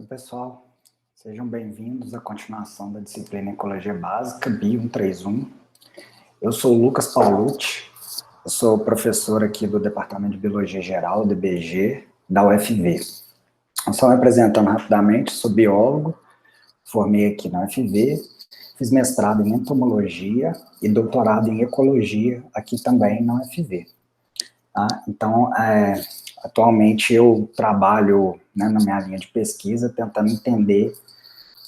pessoal, sejam bem-vindos à continuação da disciplina Ecologia Básica, BI 131. Eu sou o Lucas Paulucci, eu sou professor aqui do Departamento de Biologia Geral, do IBG, da UFV. Só me apresentando rapidamente, sou biólogo, formei aqui na UFV, fiz mestrado em entomologia e doutorado em ecologia aqui também na UFV. Tá? Então, atualmente eu trabalho, né, na minha linha de pesquisa tentando entender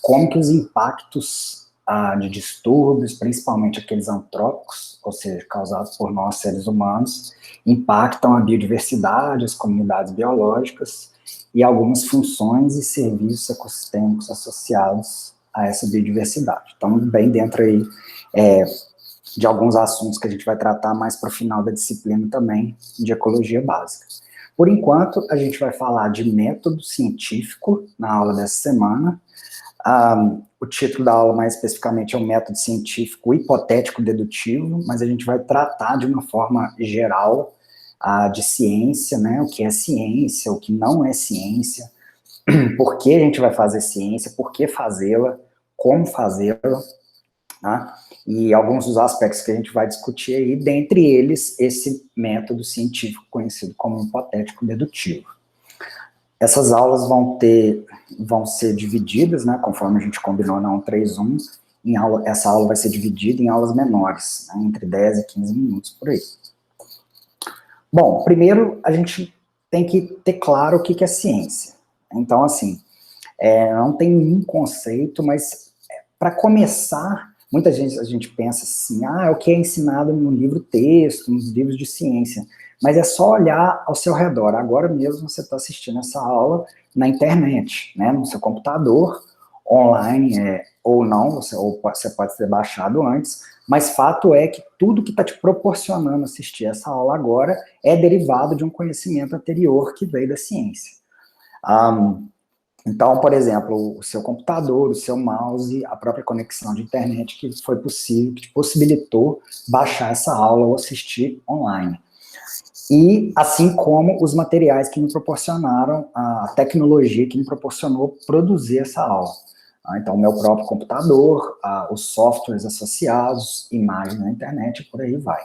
como que os impactos de distúrbios, principalmente aqueles antrópicos, ou seja, causados por nós seres humanos, impactam a biodiversidade, as comunidades biológicas e algumas funções e serviços ecossistêmicos associados a essa biodiversidade. Então, bem dentro aí de alguns assuntos que a gente vai tratar mais para o final da disciplina também, de ecologia básica. Por enquanto, a gente vai falar de método científico na aula dessa semana. O título da aula, mais especificamente, é o método científico hipotético-dedutivo, mas a gente vai tratar de uma forma geral de ciência, né, o que é ciência, o que não é ciência, por que a gente vai fazer ciência, por que fazê-la, como fazê-la, tá? E alguns dos aspectos que a gente vai discutir aí, dentre eles, esse método científico conhecido como hipotético-dedutivo. Essas aulas vão ser divididas, né, conforme a gente combinou na 131, essa aula vai ser dividida em aulas menores, né, entre 10 e 15 minutos por aí. Bom, primeiro a gente tem que ter claro o que é ciência. Então, assim, não tem um conceito, mas para começar, muita gente, a gente pensa assim, é o que é ensinado no livro-texto, nos livros de ciência, mas é só olhar ao seu redor. Agora mesmo você está assistindo essa aula na internet, né, no seu computador, online ou não, você pode ter baixado antes, mas fato é que tudo que está te proporcionando assistir essa aula agora é derivado de um conhecimento anterior que veio da ciência. Então, por exemplo, o seu computador, o seu mouse, a própria conexão de internet que foi possível, que te possibilitou baixar essa aula ou assistir online. E assim como os materiais que me proporcionaram, a tecnologia que me proporcionou produzir essa aula. Então, o meu próprio computador, os softwares associados, imagens na internet, por aí vai.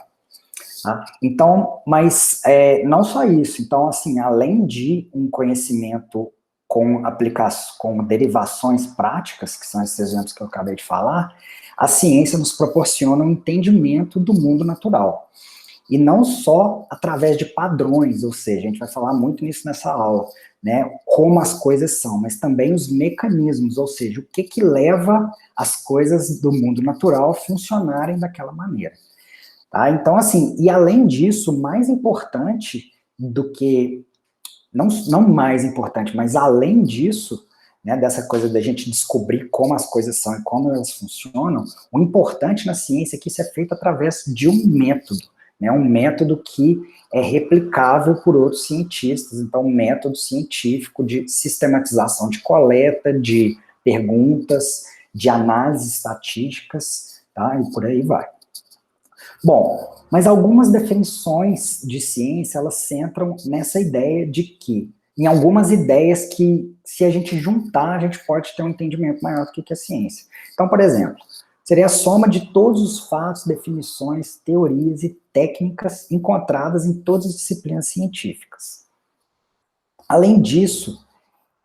Tá? Então, mas não só isso. Então, assim, além de um conhecimento com derivações práticas, que são esses exemplos que eu acabei de falar, a ciência nos proporciona um entendimento do mundo natural. E não só através de padrões, ou seja, a gente vai falar muito nisso nessa aula, né, como as coisas são, mas também os mecanismos, ou seja, o que leva as coisas do mundo natural a funcionarem daquela maneira. Tá? Então, assim, e além disso, mais importante do que, não mais importante, mas além disso, né, dessa coisa da gente descobrir como as coisas são e como elas funcionam, o importante na ciência é que isso é feito através de um método, né, um método que é replicável por outros cientistas, então um método científico de sistematização de coleta, de perguntas, de análises estatísticas, tá, e por aí vai. Bom, mas algumas definições de ciência, elas centram nessa ideia de que, em algumas ideias que, se a gente juntar, a gente pode ter um entendimento maior do que é ciência. Então, por exemplo, seria a soma de todos os fatos, definições, teorias e técnicas encontradas em todas as disciplinas científicas. Além disso,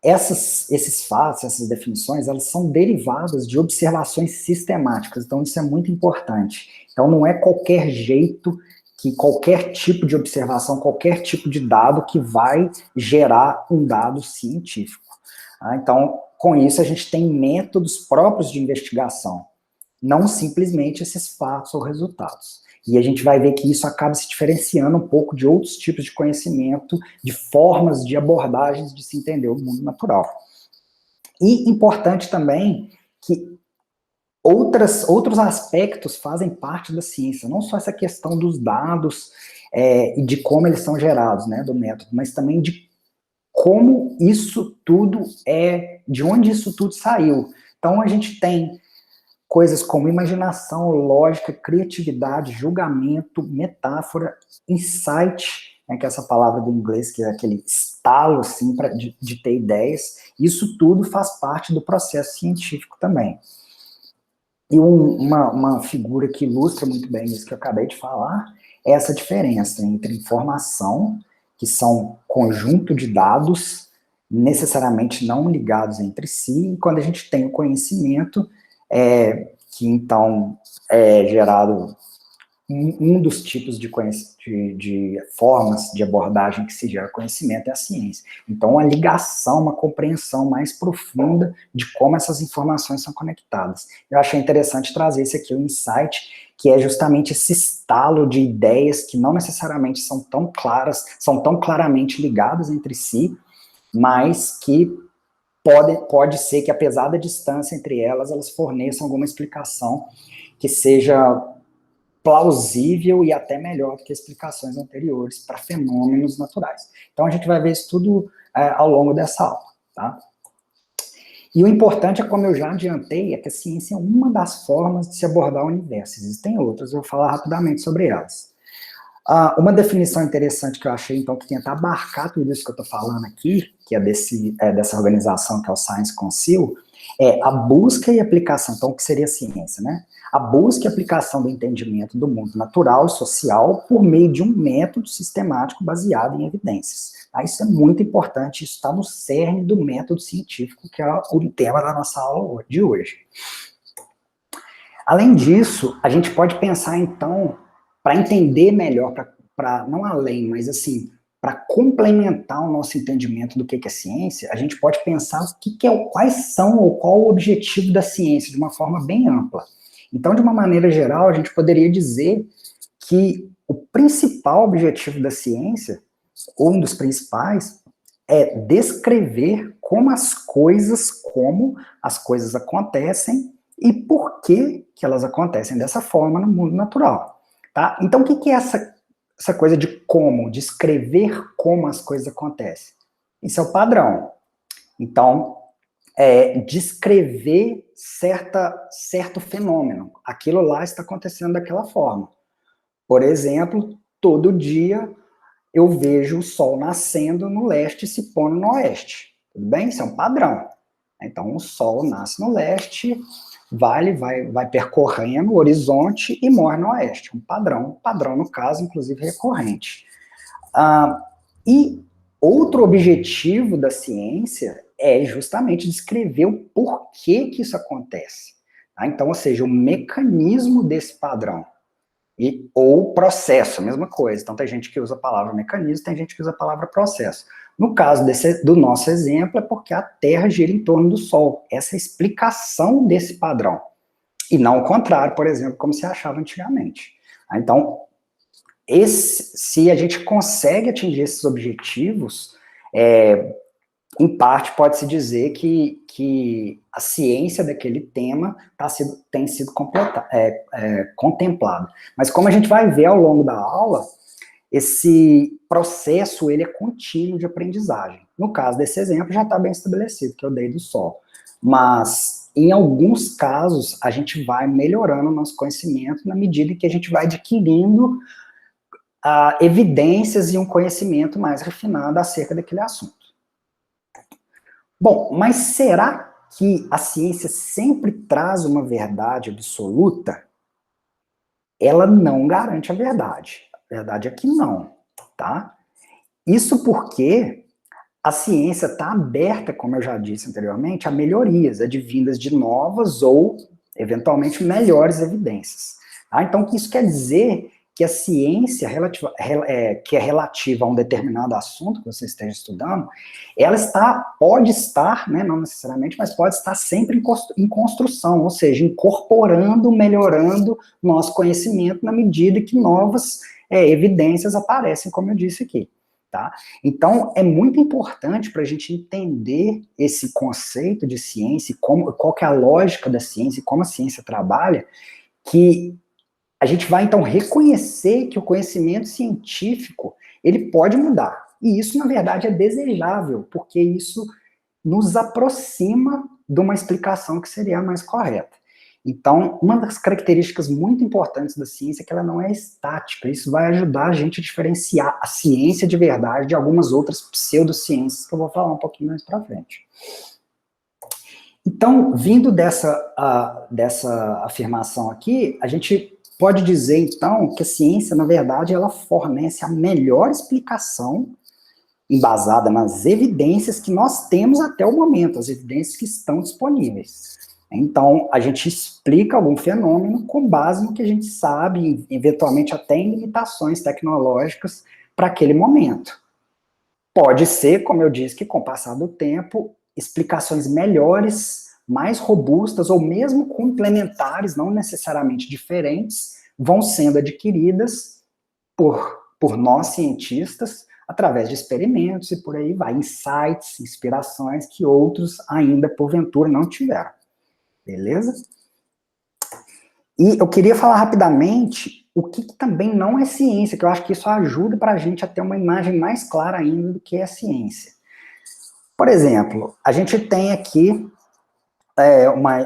esses fatos, essas definições, elas são derivadas de observações sistemáticas, então isso é muito importante. Então não é qualquer jeito, que qualquer tipo de observação, qualquer tipo de dado que vai gerar um dado científico. Então, com isso, a gente tem métodos próprios de investigação, não simplesmente esses fatos ou resultados. E a gente vai ver que isso acaba se diferenciando um pouco de outros tipos de conhecimento, de formas de abordagens de se entender o mundo natural. E importante também que outros aspectos fazem parte da ciência, não só essa questão dos dados e de como eles são gerados, né, do método, mas também de como isso tudo de onde isso tudo saiu. Então a gente tem coisas como imaginação, lógica, criatividade, julgamento, metáfora, insight, né, que é essa palavra do inglês, que é aquele estalo, assim, de ter ideias. Isso tudo faz parte do processo científico também. E uma figura que ilustra muito bem isso que eu acabei de falar é essa diferença entre informação, que são conjunto de dados necessariamente não ligados entre si, e quando a gente tem o conhecimento, que então é gerado um dos tipos de formas de abordagem que se gera conhecimento é a ciência. Então, uma ligação, uma compreensão mais profunda de como essas informações são conectadas. Eu achei interessante trazer esse aqui, o insight, que é justamente esse estalo de ideias que não necessariamente são tão claras, são tão claramente ligadas entre si, mas que pode ser que, apesar da distância entre elas, elas forneçam alguma explicação que seja plausível e até melhor do que explicações anteriores para fenômenos naturais. Então, a gente vai ver isso tudo ao longo dessa aula, tá? E o importante é, como eu já adiantei, é que a ciência é uma das formas de se abordar o universo. Existem outras, eu vou falar rapidamente sobre elas. Uma definição interessante que eu achei, então, que tenta abarcar tudo isso que eu estou falando aqui, que é dessa organização que é o Science Council, é a busca e aplicação, então, o que seria a ciência, né? A busca e aplicação do entendimento do mundo natural e social por meio de um método sistemático baseado em evidências. Isso é muito importante, isso está no cerne do método científico, que é o tema da nossa aula de hoje. Além disso, a gente pode pensar, então, para entender melhor, não além, mas assim, para complementar o nosso entendimento do que é ciência, a gente pode pensar quais são ou qual o objetivo da ciência, de uma forma bem ampla. Então, de uma maneira geral, a gente poderia dizer que o principal objetivo da ciência, ou um dos principais, é descrever como as coisas acontecem e por que elas acontecem dessa forma no mundo natural. Tá? Então, o que é essa coisa de descrever como as coisas acontecem? Isso é o padrão. Então, descrever certo fenômeno. Aquilo lá está acontecendo daquela forma. Por exemplo, todo dia eu vejo o sol nascendo no leste e se pondo no oeste. Tudo bem? Isso é um padrão. Então, o sol nasce no leste, vai percorrendo o horizonte e morre no oeste. Um padrão no caso, inclusive recorrente. E outro objetivo da ciência é justamente descrever o porquê que isso acontece. Tá? Então, ou seja, o mecanismo desse padrão. Ou processo, a mesma coisa. Então, tem gente que usa a palavra mecanismo, tem gente que usa a palavra processo. No caso do nosso exemplo, é porque a Terra gira em torno do Sol. Essa é a explicação desse padrão. E não o contrário, por exemplo, como se achava antigamente. Então, se a gente consegue atingir esses objetivos, em parte pode-se dizer que a ciência daquele tema tem sido contemplada. Mas como a gente vai ver ao longo da aula, esse processo ele é contínuo de aprendizagem. No caso desse exemplo, já está bem estabelecido, que eu dei do Sol. Mas, em alguns casos, a gente vai melhorando o nosso conhecimento na medida que a gente vai adquirindo evidências e um conhecimento mais refinado acerca daquele assunto. Bom, mas será que a ciência sempre traz uma verdade absoluta? Ela não garante a verdade. A verdade é que não, tá? Isso porque a ciência está aberta, como eu já disse anteriormente, a melhorias, advindas de novas ou, eventualmente, melhores evidências. Tá? Então, o que isso quer dizer? Que a ciência que é relativa a um determinado assunto que você esteja estudando, ela pode estar, né, não necessariamente, mas pode estar sempre em construção, ou seja, incorporando, melhorando nosso conhecimento na medida que novas evidências aparecem, como eu disse aqui. Tá? Então, é muito importante para a gente entender esse conceito de ciência, qual que é a lógica da ciência e como a ciência trabalha, que a gente vai, então, reconhecer que o conhecimento científico, ele pode mudar. E isso, na verdade, é desejável, porque isso nos aproxima de uma explicação que seria a mais correta. Então, uma das características muito importantes da ciência é que ela não é estática. Isso vai ajudar a gente a diferenciar a ciência de verdade de algumas outras pseudociências que eu vou falar um pouquinho mais para frente. Então, vindo dessa afirmação aqui, a gente pode dizer, então, que a ciência, na verdade, ela fornece a melhor explicação embasada nas evidências que nós temos até o momento, as evidências que estão disponíveis. Então, a gente explica algum fenômeno com base no que a gente sabe, eventualmente até em limitações tecnológicas para aquele momento. Pode ser, como eu disse, que com o passar do tempo, explicações melhores, mais robustas, ou mesmo complementares, não necessariamente diferentes, vão sendo adquiridas por nós, cientistas, através de experimentos e por aí vai, insights, inspirações que outros ainda, porventura, não tiveram. Beleza? E eu queria falar rapidamente o que também não é ciência, que eu acho que isso ajuda para a gente a ter uma imagem mais clara ainda do que é ciência. Por exemplo, a gente tem aqui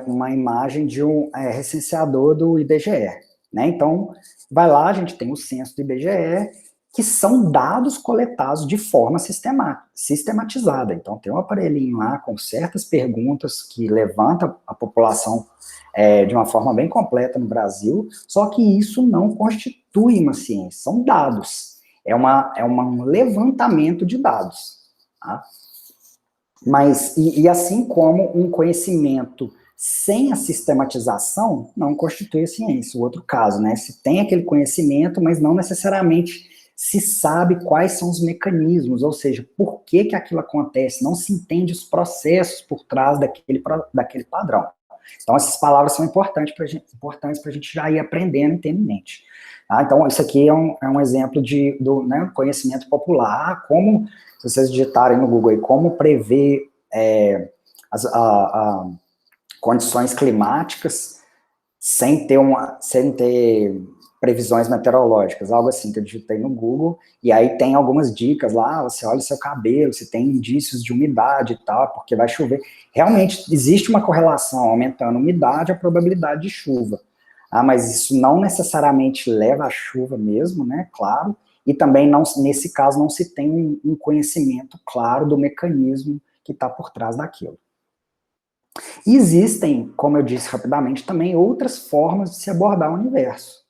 uma imagem de um recenseador do IBGE, né? Então, vai lá, a gente tem o censo do IBGE, que são dados coletados de forma sistematizada. Então, tem um aparelhinho lá com certas perguntas que levanta a população de uma forma bem completa no Brasil, só que isso não constitui uma ciência, são dados. É um levantamento de dados. Tá? Mas, e assim como um conhecimento sem a sistematização não constitui a ciência. O outro caso, né? Se tem aquele conhecimento, mas não necessariamente se sabe quais são os mecanismos, ou seja, por que aquilo acontece, não se entende os processos por trás daquele padrão. Então, essas palavras são importantes para a gente já ir aprendendo e tendo em mente. Tá? Então, isso aqui é um exemplo do conhecimento popular, como, se vocês digitarem no Google aí, como prever condições climáticas sem ter previsões meteorológicas, algo assim que eu digitei no Google, e aí tem algumas dicas lá, você olha o seu cabelo, se tem indícios de umidade e tal, porque vai chover. Realmente, existe uma correlação, aumentando a umidade, a probabilidade de chuva. Mas isso não necessariamente leva à chuva mesmo, né, claro, e também, nesse caso, não se tem um conhecimento claro do mecanismo que está por trás daquilo. E existem, como eu disse rapidamente, também outras formas de se abordar o universo.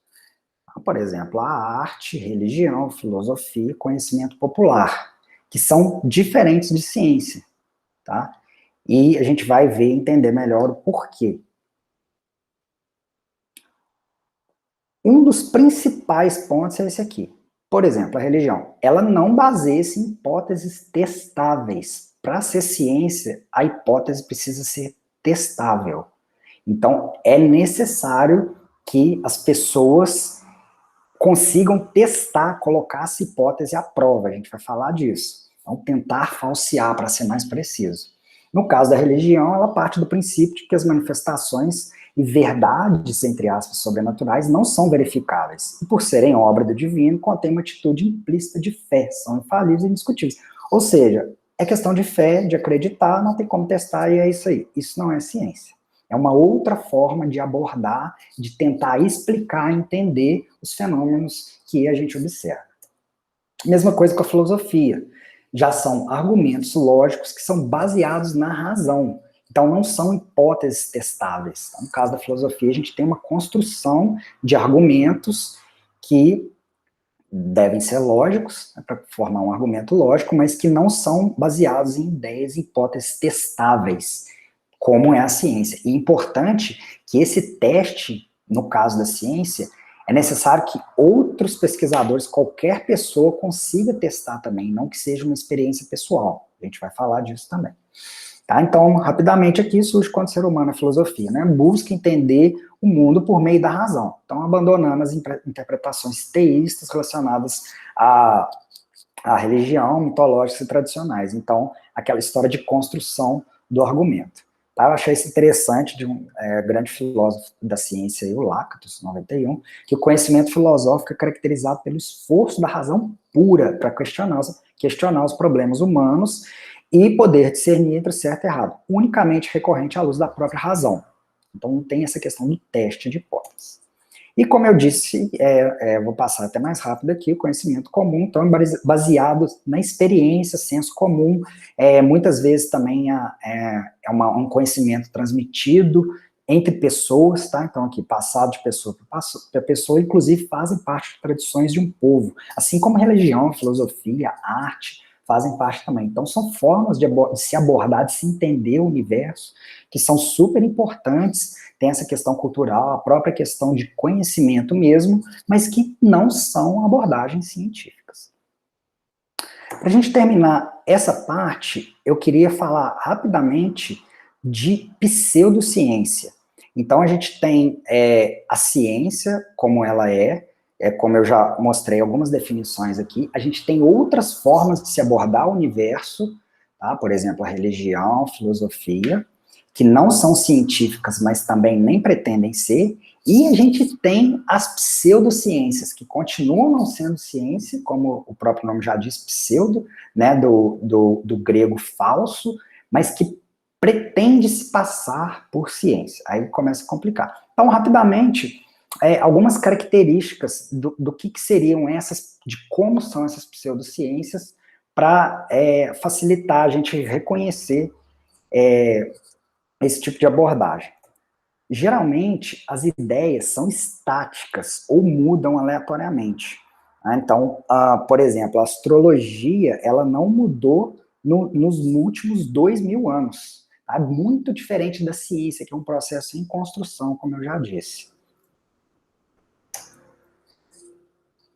Por exemplo, a arte, religião, filosofia, conhecimento popular, que são diferentes de ciência, tá? E a gente vai ver e entender melhor o porquê. Um dos principais pontos é esse aqui. Por exemplo, a religião. Ela não baseia-se em hipóteses testáveis. Para ser ciência, a hipótese precisa ser testável. Então, é necessário que as pessoas consigam testar, colocar essa hipótese à prova. A gente vai falar disso. Então, tentar falsear, para ser mais preciso. No caso da religião, ela parte do princípio de que as manifestações e verdades, entre aspas, sobrenaturais, não são verificáveis. E por serem obra do divino, contém uma atitude implícita de fé, são infalíveis e indiscutíveis. Ou seja, é questão de fé, de acreditar, não tem como testar, e é isso aí. Isso não é ciência. É uma outra forma de abordar, de tentar explicar, entender os fenômenos que a gente observa. Mesma coisa com a filosofia. Já são argumentos lógicos que são baseados na razão. Então, não são hipóteses testáveis. Então, no caso da filosofia, a gente tem uma construção de argumentos que devem ser lógicos, né, para formar um argumento lógico, mas que não são baseados em ideias e hipóteses testáveis, como é a ciência. E é importante que esse teste, no caso da ciência, é necessário que outros pesquisadores, qualquer pessoa, consiga testar também, não que seja uma experiência pessoal. A gente vai falar disso também. Tá? Então, rapidamente aqui surge quando o ser humano, a filosofia, né? Busca entender o mundo por meio da razão. Então, abandonando as interpretações teístas relacionadas à religião, mitológicas e tradicionais. Então, aquela história de construção do argumento. Tá? Eu achei isso interessante de um grande filósofo da ciência, o Lactus, 91, que o conhecimento filosófico é caracterizado pelo esforço da razão pura para questionar os problemas humanos e poder discernir entre o certo e errado, unicamente recorrente à luz da própria razão. Então, não tem essa questão do teste de hipótese. E como eu disse, vou passar até mais rápido aqui, o conhecimento comum, então, é baseado na experiência, senso comum, muitas vezes também um conhecimento transmitido entre pessoas, tá? Então, aqui, passado de pessoa para pessoa, inclusive fazem parte de tradições de um povo, assim como religião, filosofia, arte, fazem parte também. Então, são formas de se abordar, de se entender o universo, que são super importantes. Tem essa questão cultural, a própria questão de conhecimento mesmo, mas que não são abordagens científicas. Para a gente terminar essa parte, eu queria falar rapidamente de pseudociência. Então, a gente tem a ciência, como ela como eu já mostrei algumas definições aqui, a gente tem outras formas de se abordar o universo, tá? Por exemplo, a religião, filosofia, que não são científicas, mas também nem pretendem ser, e a gente tem as pseudociências, que continuam não sendo ciência, como o próprio nome já diz, pseudo, né, do grego falso, mas que pretende se passar por ciência. Aí começa a complicar. Então, rapidamente, algumas características do que seriam essas, de como são essas pseudociências, para facilitar a gente reconhecer esse tipo de abordagem. Geralmente, as ideias são estáticas ou mudam aleatoriamente. Então, por exemplo, a astrologia, ela não mudou nos últimos 2000 anos. Tá? Muito diferente da ciência, que é um processo em construção, como eu já disse.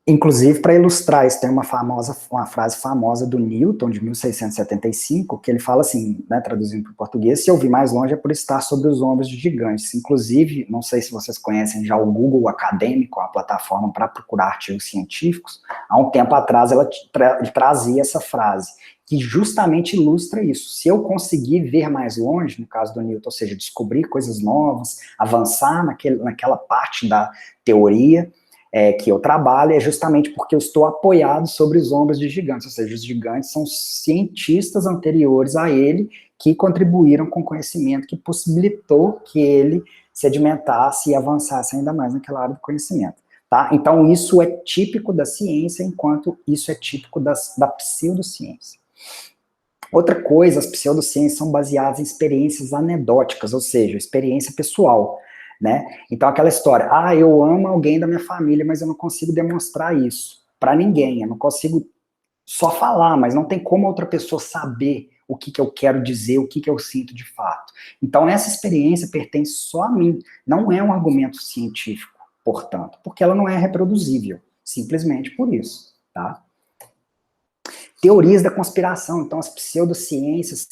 Inclusive, para ilustrar isso, tem uma frase famosa do Newton, de 1675, que ele fala assim, né, traduzindo para o português: se eu vi mais longe é por estar sobre os ombros de gigantes. Inclusive, não sei se vocês conhecem já o Google Acadêmico, a plataforma para procurar artigos científicos. Há um tempo atrás, ela trazia essa frase, que justamente ilustra isso. Se eu conseguir ver mais longe, no caso do Newton, ou seja, descobrir coisas novas, avançar naquela parte da teoria que eu trabalho, é justamente porque eu estou apoiado sobre os ombros de gigantes, ou seja, os gigantes são cientistas anteriores a ele que contribuíram com conhecimento que possibilitou que ele sedimentasse e avançasse ainda mais naquela área do conhecimento. Tá? Então, isso é típico da ciência, enquanto isso é típico da pseudociência. Outra coisa, as pseudociências são baseadas em experiências anedóticas, ou seja, experiência pessoal. Né? Então, aquela história, eu amo alguém da minha família, mas eu não consigo demonstrar isso para ninguém, eu não consigo só falar, mas não tem como outra pessoa saber o que eu quero dizer, o que eu sinto de fato. Então, essa experiência pertence só a mim, não é um argumento científico, portanto, porque ela não é reproduzível, simplesmente por isso, tá? Teorias da conspiração, então as pseudociências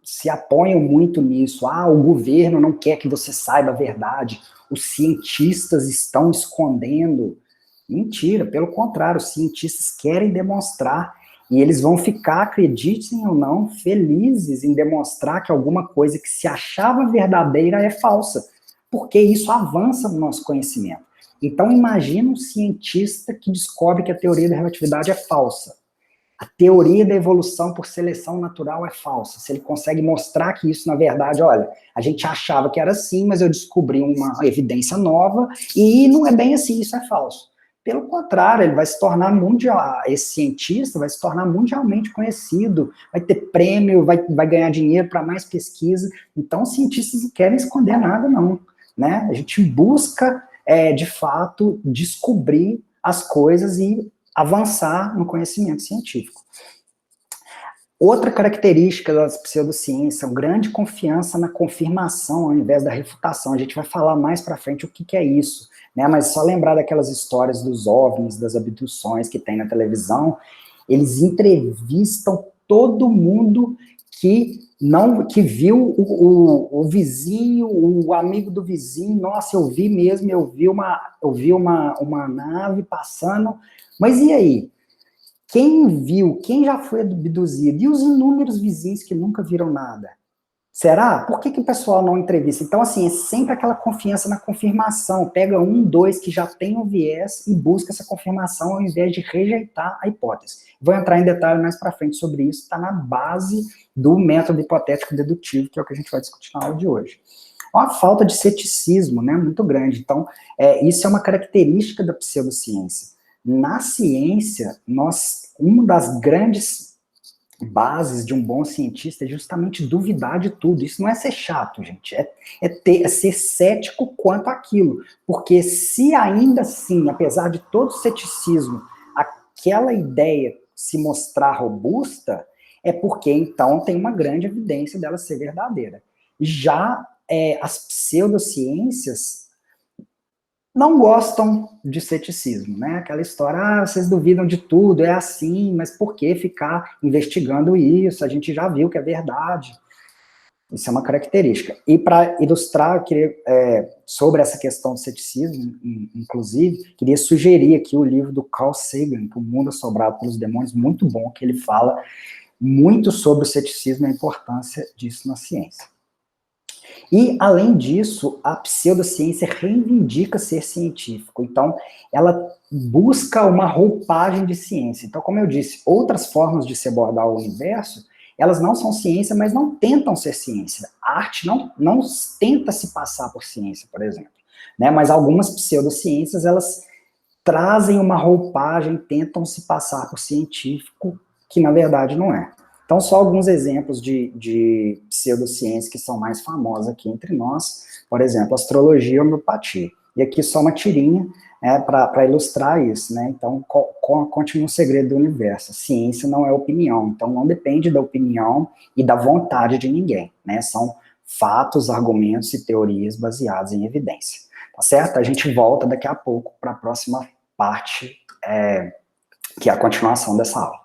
se apoiam muito nisso. O governo não quer que você saiba a verdade, os cientistas estão escondendo. Mentira, pelo contrário, os cientistas querem demonstrar, e eles vão ficar, acreditem ou não, felizes em demonstrar que alguma coisa que se achava verdadeira é falsa, porque isso avança no nosso conhecimento. Então imagina um cientista que descobre que a teoria da relatividade é falsa. A teoria da evolução por seleção natural é falsa. Se ele consegue mostrar que isso, na verdade, olha, a gente achava que era assim, mas eu descobri uma evidência nova, e não é bem assim, isso é falso. Pelo contrário, ele vai se tornar mundial, esse cientista vai se tornar mundialmente conhecido, vai ter prêmio, vai ganhar dinheiro para mais pesquisa. Então, os cientistas não querem esconder nada, não. Né? A gente busca, de fato, descobrir as coisas e avançar no conhecimento científico. Outra característica das pseudociências é a grande confiança na confirmação ao invés da refutação. A gente vai falar mais para frente o que é isso, né? Mas só lembrar daquelas histórias dos OVNIs, das abduções que tem na televisão, eles entrevistam todo mundo que viu o vizinho, o amigo do vizinho. Nossa, eu vi mesmo, eu vi uma nave passando. Mas e aí? Quem viu? Quem já foi abduzido? E os inúmeros vizinhos que nunca viram nada? Será? Por que o pessoal não entrevista? Então, assim, é sempre aquela confiança na confirmação. Pega um, dois que já tem um viés e busca essa confirmação ao invés de rejeitar a hipótese. Vou entrar em detalhe mais para frente sobre isso, está na base do método hipotético dedutivo, que é o que a gente vai discutir na aula de hoje. uma falta de ceticismo, né, muito grande. Então, isso é uma característica da pseudociência. Na ciência, uma das grandes bases de um bom cientista é justamente duvidar de tudo. Isso não é ser chato, gente, é ser cético quanto àquilo, porque se ainda assim, apesar de todo o ceticismo, aquela ideia se mostrar robusta, é porque então tem uma grande evidência dela ser verdadeira. Já as pseudociências não gostam de ceticismo, né? Aquela história, vocês duvidam de tudo, é assim, mas por que ficar investigando isso? A gente já viu que é verdade. Isso é uma característica. E para ilustrar, eu queria, sobre essa questão do ceticismo, inclusive, queria sugerir aqui o livro do Carl Sagan, O Mundo Assombrado pelos Demônios, muito bom, que ele fala muito sobre o ceticismo e a importância disso na ciência. E, além disso, a pseudociência reivindica ser científico. Então, ela busca uma roupagem de ciência. Então, como eu disse, outras formas de se abordar o universo, elas não são ciência, mas não tentam ser ciência. A arte não tenta se passar por ciência, por exemplo. Né? Mas algumas pseudociências, elas trazem uma roupagem, tentam se passar por científico, que na verdade não é. Então, só alguns exemplos de pseudociência que são mais famosas aqui entre nós. Por exemplo, astrologia e homeopatia. E aqui só uma tirinha para ilustrar isso, né? Então, conte-me um segredo do universo. Ciência não é opinião, então não depende da opinião e da vontade de ninguém, né? São fatos, argumentos e teorias baseados em evidência. Tá certo? A gente volta daqui a pouco para a próxima parte, que é a continuação dessa aula.